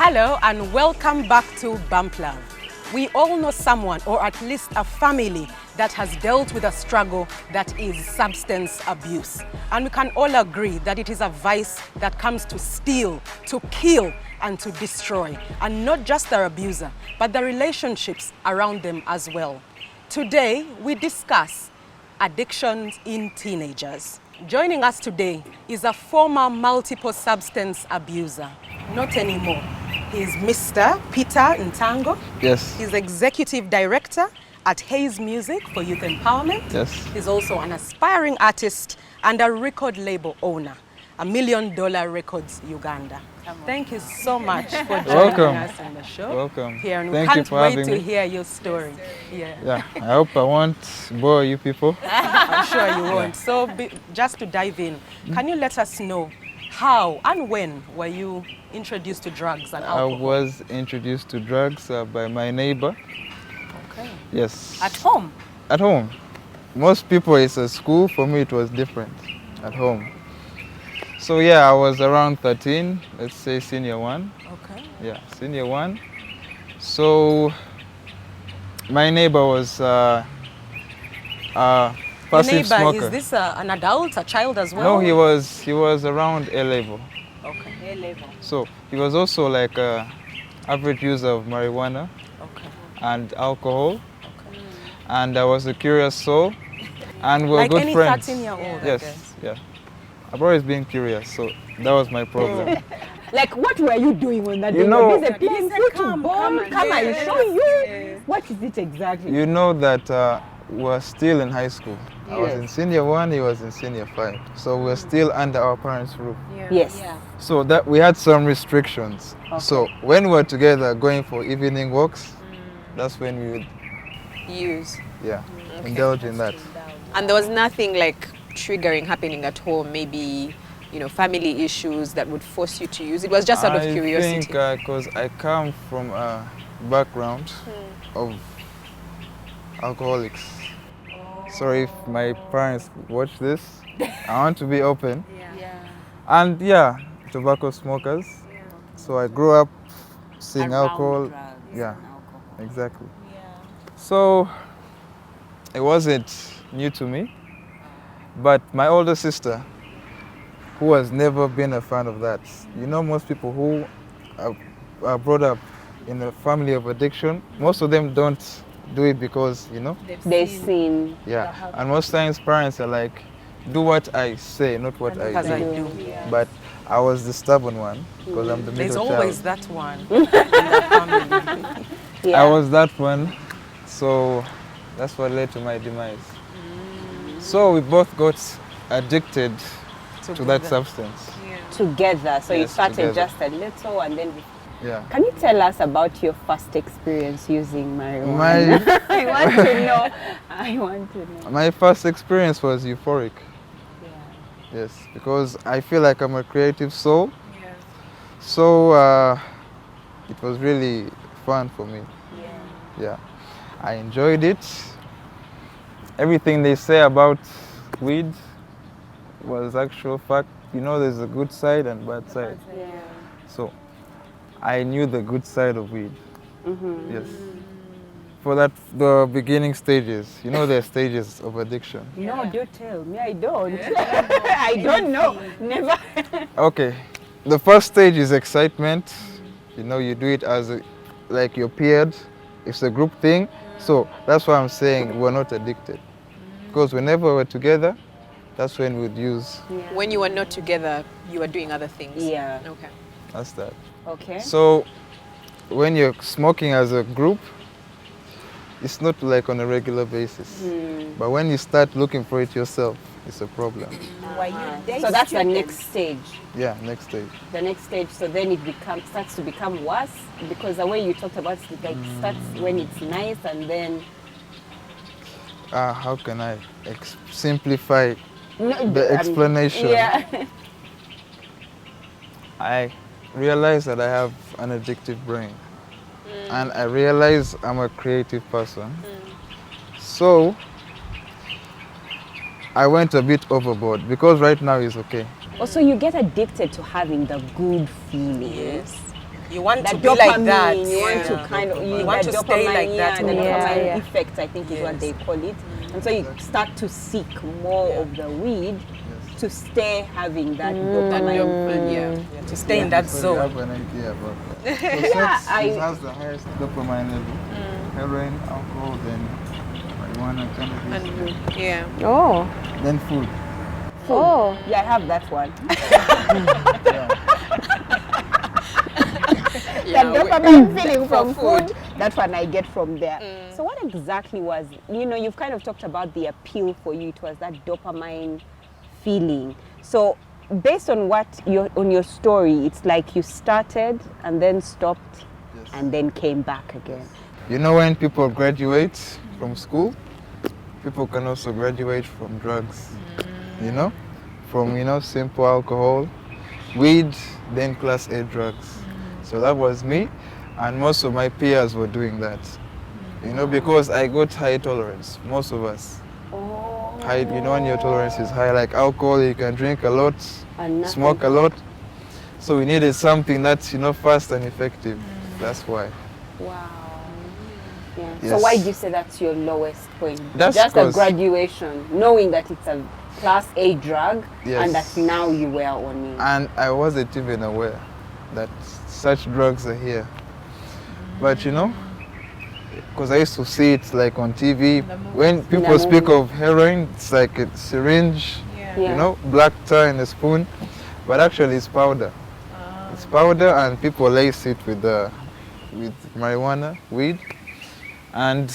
Hello and welcome back to Bump Love. We all know someone or at least a family that has dealt with a struggle that is substance abuse. And we can all agree that it is a vice that comes to steal, to kill, and to destroy. And not just their abuser, but the relationships around them as well. Today, we discuss addictions in teenagers. Joining us today is a former multiple substance abuser. Not anymore. He is Mr. Pierre Ntango. Yes. He's Executive Director at HAZE Music for Youth Empowerment. Yes. He's also an aspiring artist and a record label owner, $1 Million Records Uganda. Thank you so much for joining us on the show. Welcome. Here, and we Thank you can't for wait having to me. hear your story. Yeah, I hope I won't bore you people. I'm sure you won't. So just to dive in, can you let us know how and when were you introduced to drugs and alcohol? I was introduced to drugs by my neighbor. Okay. Yes. At home? At home. Most people it's at school. For me it was different. At home. So yeah, I was around 13, let's say senior one. Okay. Yeah, senior one. So my neighbor was a passive Your neighbor, smoker. is this an adult, a child as well? No, he was around A level. Okay. A level. So he was also like a average user of marijuana Okay. and alcohol. Okay. And I was a curious soul, and we were Like good any friends. 13-year-old, I Yes, guess. yeah. I've always been curious, so that was my problem. Like, what were you doing on that You day? know- What is it playing football? Come, I show you. What is it exactly? You know that we were still in high school. I was Yes. in senior one, he was in senior 5. So we were still under our parents' roof. Yes. So that we had some restrictions. Okay. So when we were together going for evening walks, that's when we would, Use. indulge in that. And there was nothing like triggering happening at home, maybe, you know, family issues that would force you to use. It was just out of curiosity. I think because I come from a background of alcoholics. Sorry if my parents watch this. I want to be open. And yeah, tobacco smokers. So I grew up seeing alcohol. Yeah, exactly. So it wasn't new to me. But my older sister, who has never been a fan of that. You know, most people who are brought up in a family of addiction, most of them don't do it because, you know. They've seen. Yeah. And most times parents are like, do what I say, not what I As I do. do. But I was the stubborn one because I'm the There's middle always child. that one in the family. Yeah. I was that one, so that's what led to my demise. So we both got addicted to that substance. Together. So you Yes, started together. just a little and then. Yeah. Can you tell us about your first experience using marijuana? I want to know. I want to know. My first experience was euphoric. Yes, because I feel like I'm a creative soul. So it was really fun for me. Yeah. I enjoyed it. Everything they say about weed was actual fact. You know, there's a good side and bad side. So I knew the good side of weed. Yes. For that, the beginning stages. You know, there are stages of addiction. No, do tell me. I don't. I don't know. Never. Okay. The first stage is excitement. You know, you do it as like you're paired. It's a group thing. So that's why I'm saying we're not addicted. Because whenever we're together, that's when we'd use. When you were not together, you were doing other things. Yeah. Okay. That's that. Okay. So when you're smoking as a group, it's not like on a regular basis. But when you start looking for it yourself, it's a problem. So that's the next stage. Yeah, next stage. The next stage. So then it starts to become worse because the way you talked about it, like starts when it's nice and then. How can I simplify No, the explanation? Yeah. I realize that I have an addictive brain. And I realize I'm a creative person. So I went a bit overboard because right now it's okay. Also, you get addicted to having the good feelings. You want that to be like dopamine, that. you want Yeah. to kind of You want to stay dopamine, like that the all the dopamine time. effect, I think is what Yes. they call it. And so you start to seek more of the weed to stay having that dopamine feeling. Yeah, to stay in that So you zone. have an idea about that. So Yeah, sex has the highest dopamine level. Heroin, alcohol, then marijuana, cannabis, Yeah. Oh. then food. Oh. Yeah, I have that one. Yeah, The dopamine feeling from food, that's what I get from there. So what exactly was, you've kind of talked about the appeal for you. It was that dopamine feeling. So based on on your story, it's like you started and then stopped and then came back again. You know, when people graduate from school, people can also graduate from drugs. You know, from simple alcohol, weed, then class A drugs. So that was me, and most of my peers were doing that. Because I got high tolerance. Most of us. High, when your tolerance is high, like alcohol, you can drink a lot, smoke a lot. So we needed something that's fast and effective. That's why. Wow. Yeah. So Yes. why did you say that's your lowest point? That's just a 'cause- graduation, knowing that it's a class A drug Yes. and that now you were on it. And I wasn't even aware that such drugs are here. But because I used to see it like on TV. When people speak of heroin, it's like a syringe, Yeah. black tar and a spoon. But actually it's powder. It's powder, and people lace it with marijuana, weed. And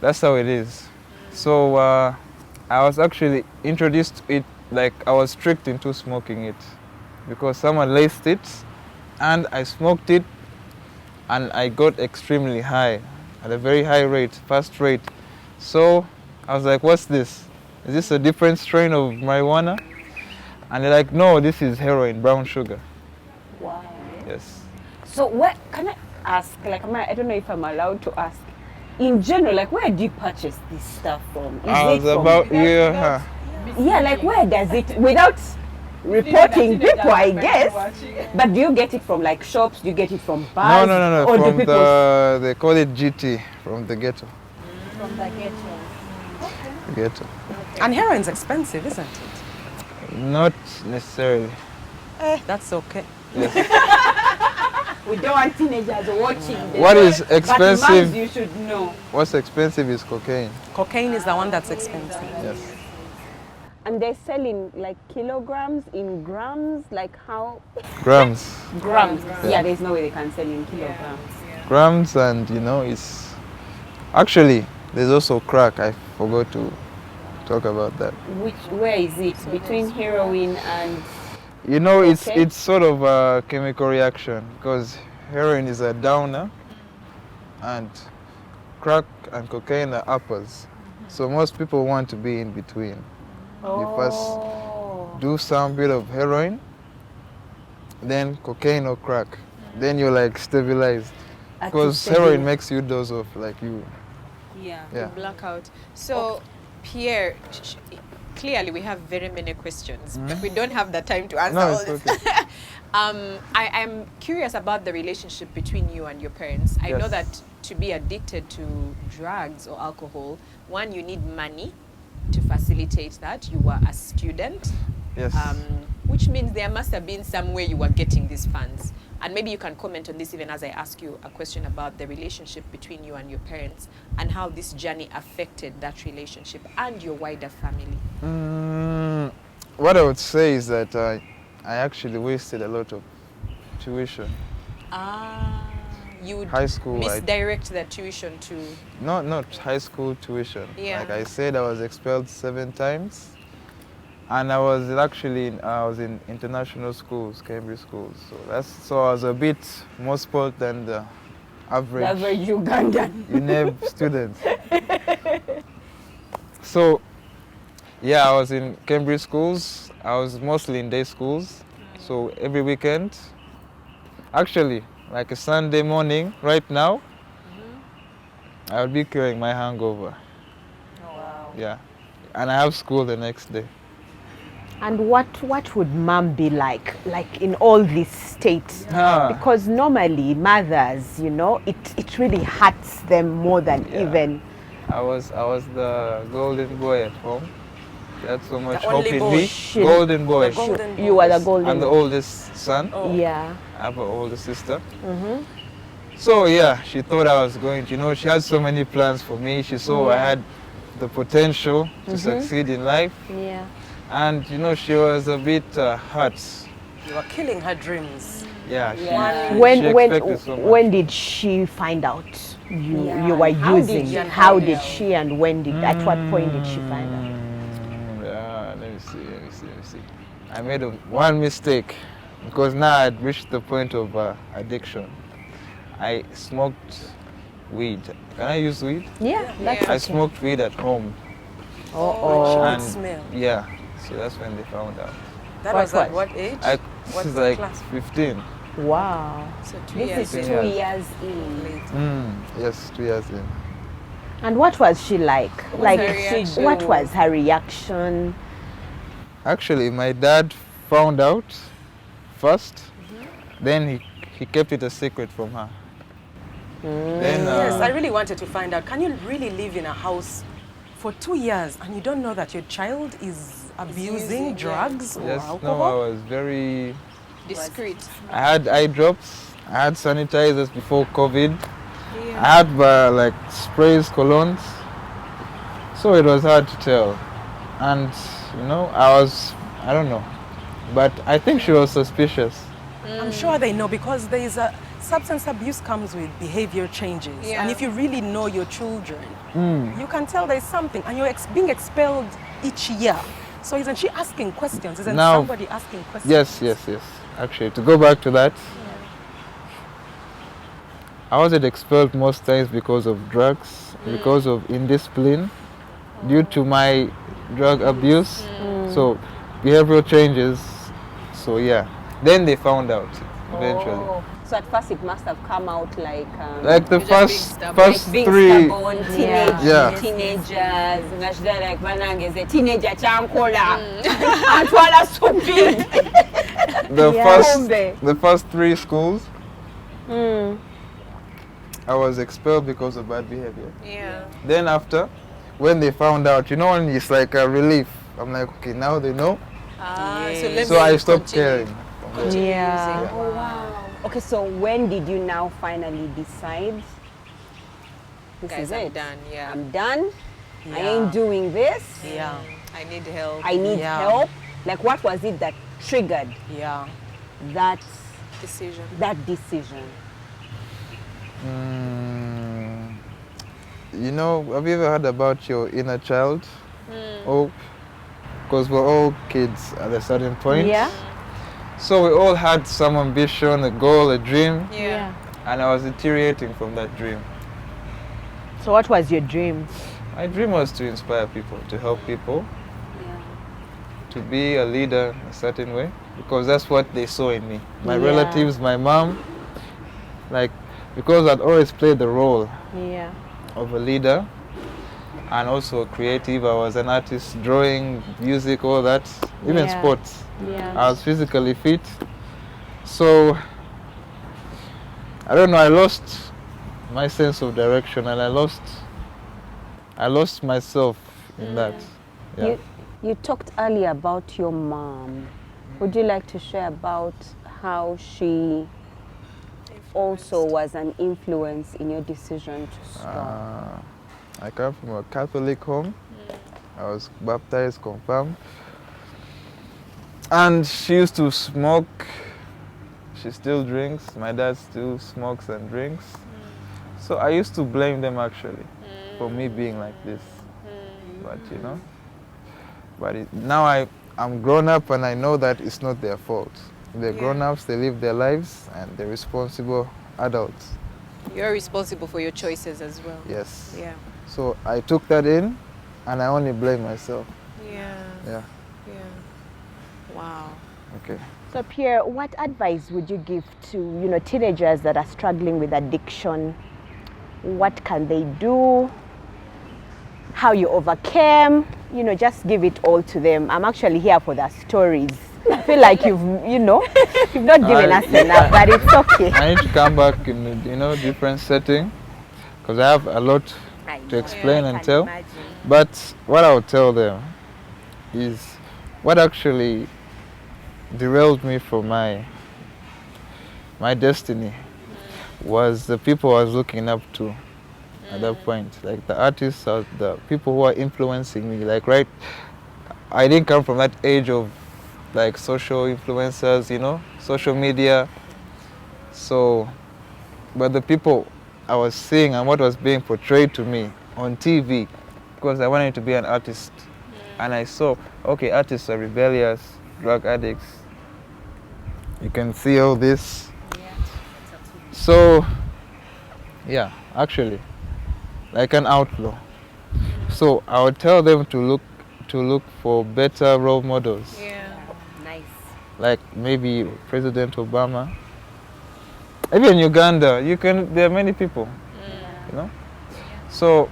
that's how it is. So I was actually introduced to it, like I was tricked into smoking it because someone laced it and I smoked it and I got extremely high at a very high rate, fast rate. So I was like, what's this? Is this a different strain of marijuana? And they're like, no, this is heroin, brown sugar. Wow. Yes. So what can I ask? Like, I don't know if I'm allowed to ask. In general, like, where do you purchase this stuff from? Is I it was from, about, yeah, like where does it, without reporting people, I guess. But do you get it from like shops? Do you get it from bars? No, Or do from people they call it GT, from the ghetto. from the ghetto? Ghetto. And heroin's expensive, isn't it? Not necessarily. That's okay. We don't want teenagers watching. the What is show, but expensive? moms, you should know. What's expensive is cocaine. Cocaine is the one that's expensive. Yes. And they're selling like kilograms in grams, like how? Grams. Grams. Yeah, there's no way they can sell in kilograms. Grams, and it's actually there's also crack. I forgot to talk about that. Where is it? Between heroin and It's sort of a chemical reaction because heroin is a downer and crack and cocaine are uppers. So most people want to be in between. You first do some bit of heroin, then cocaine or crack. Then you're like stabilized. Because heroin makes you doze off, like you. Yeah. Blackout. So, Pierre, clearly we have very many questions, but we don't have the time to answer No, all it's this. okay. I'm curious about the relationship between you and your parents. I know Yes. that to be addicted to drugs or alcohol, one, you need money to facilitate that. You were a student, Yes. which means there must have been some way you were getting these funds. And maybe you can comment on this even as I ask you a question about the relationship between you and your parents and how this journey affected that relationship and your wider family. What I would say is that I actually wasted a lot of tuition. You would High school, misdirect the tuition to... Not high school tuition. Yeah. Like I said, I was expelled 7 times. And I was in international schools, Cambridge schools. So I was a bit more spoiled than the average Ugandan. UNEB student. So yeah, I was in Cambridge schools. I was mostly in day schools. So every weekend, actually, like a Sunday morning, right now, I would be curing my hangover. Wow. Yeah, and I have school the next day. And what would mom be like in all these states? Ah. Because normally mothers, you know, it really hurts them more than Yeah. even. I was the golden boy at home. She had so much The hope only in boy. me. She- Golden boy. The golden You were the boys. golden. I'm the oldest son. Oh. Yeah. I have an older sister. So yeah, she thought I was going to, you know, she had so many plans for me. She saw I had the potential to succeed in life. Yeah. And you know, she was a bit hurt. You are killing her dreams. Yeah, Yeah. she When expected so much. when did she find out you were How did using? you How find did out? she and when did? At what point did she find out? Yeah, let me see. I made one mistake because now I'd reached the point of addiction. I smoked weed. Can I use weed? Yeah, that's I okay. smoked weed at home. Oh. Good And smell. yeah, so that's when they found out. That What was at was? what age? This What's is the like class? 15. Wow. So 2 This years. is in. 2 years in. Yes, 2 years in. And what was she like? What was her reaction? What was her reaction? Actually, my dad found out first, then he kept it a secret from her. Then, Yes, I really wanted to find out. Can you really live in a house for 2 years and you don't know that your child is abusing using, drugs or yes, no, I alcohol? was very. Discreet. I had eye drops. I had sanitizers before COVID. Yeah. I had like sprays, colognes. So it was hard to tell. And you know, I don't know. But I think she was suspicious. I'm sure they know because there is a substance abuse comes with behavior changes. Yeah. And if you really know your children, you can tell there's something and you're being expelled each year. So isn't she asking questions? Isn't Now- somebody asking questions? Yes. Actually, to go back to that, I wasn't expelled most times because of drugs, because of indiscipline, due to my drug abuse. So behavioral changes. So yeah, then they found out eventually. Oh. So at first it must have come out like Like the You're just being first stubborn. first being three. stubborn, Yeah. teenagers, ngashida like banangeze teenager chankola, atwala stupid. The Yeah. the first 3 schools, I was expelled because of bad behavior. Yeah. Then after, when they found out, you know, when it's like a relief. I'm like, okay, now they know. So let So me I stopped continue. caring. Yeah. using. Oh wow. Okay, so when did you now finally decide? This Guys, is I'm it. done. Yeah. I'm done. I Yeah. ain't doing this. Yeah, I need help. I need Yeah. help. Like what was it that triggered yeah. that Decision. decision? You know, have you ever heard about your inner child? Oh, because we're all kids at a certain point. Yeah. So we all had some ambition, a goal, a dream, Yeah. and I was deteriorating from that dream. So what was your dream? My dream was to inspire people, to help people, to be a leader in a certain way, because that's what they saw in me. My Yeah. relatives, my mom, like, because I'd always played the role Yeah. of a leader and also a creative. I was an artist, drawing, music, all that, even Yeah. sports. Yeah. I was physically fit. So, I don't know, I lost my sense of direction and I lost myself in that. Yeah. You talked earlier about your mom. Would you like to share about how she also was an influence in your decision to stop? I come from a Catholic home. I was baptized, confirmed. And she used to smoke. She still drinks. My dad still smokes and drinks. So I used to blame them actually for me being like this. But you know, now I'm grown up and I know that it's not their fault. They're grown-ups, they live their lives and they're responsible adults. You're responsible for your choices as well. Yes. Yeah. So I took that in and I only blame myself. Yeah. Yeah. Yeah. Wow. Okay. So Pierre, what advice would you give to teenagers that are struggling with addiction? What can they do? How you overcame? you know, just give it all to them. I'm actually here for the stories. I feel like you've not given us enough, but it's okay. I need to come back in a, different setting because I have a lot to explain and tell. But what I'll tell them is what actually derailed me from my destiny was the people I was looking up to at that point, like the artists or the people who are influencing me. Like, right, I didn't come from that age of like social influencers, social media. So, but the people I was seeing and what was being portrayed to me on TV, because I wanted to be an artist, and I saw, okay, artists are rebellious, drug addicts. You can see all this. So, yeah, actually, like an outlaw. So I would tell them to look for better role models. Yeah. Nice. Like maybe President Obama. Even in Uganda, there are many people, So.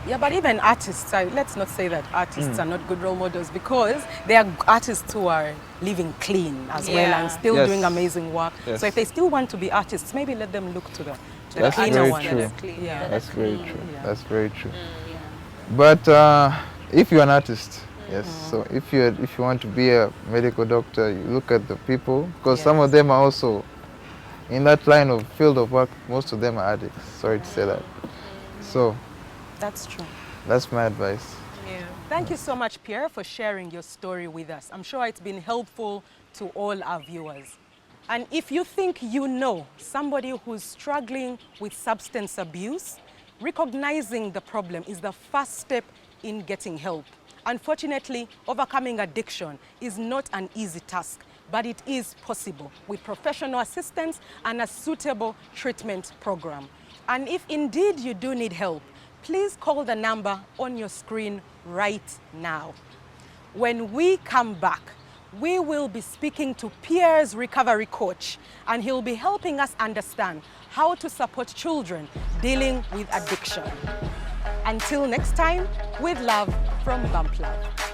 Yeah, but even artists, let's not say that artists are not good role models, because there are artists who are living clean as well and still doing amazing work. Yes. So if they still want to be artists, maybe let them look to the That's cleaner very ones. true. Yeah. That's very true. Yeah. That's very true. But if you're an artist, yes. So if you want to be a medical doctor, you look at the people, because some of them are also in that line of field of work. Most of them are addicts. Sorry to say that. So That's true. that's my advice. Yeah. Thank you so much, Pierre, for sharing your story with us. I'm sure it's been helpful to all our viewers. And if you think you know somebody who's struggling with substance abuse, recognizing the problem is the first step in getting help. Unfortunately, overcoming addiction is not an easy task, but it is possible with professional assistance and a suitable treatment program. And if indeed you do need help, please call the number on your screen right now. When we come back, we will be speaking to Pierre's recovery coach, and he'll be helping us understand how to support children dealing with addiction. Until next time, with love from Bump Love.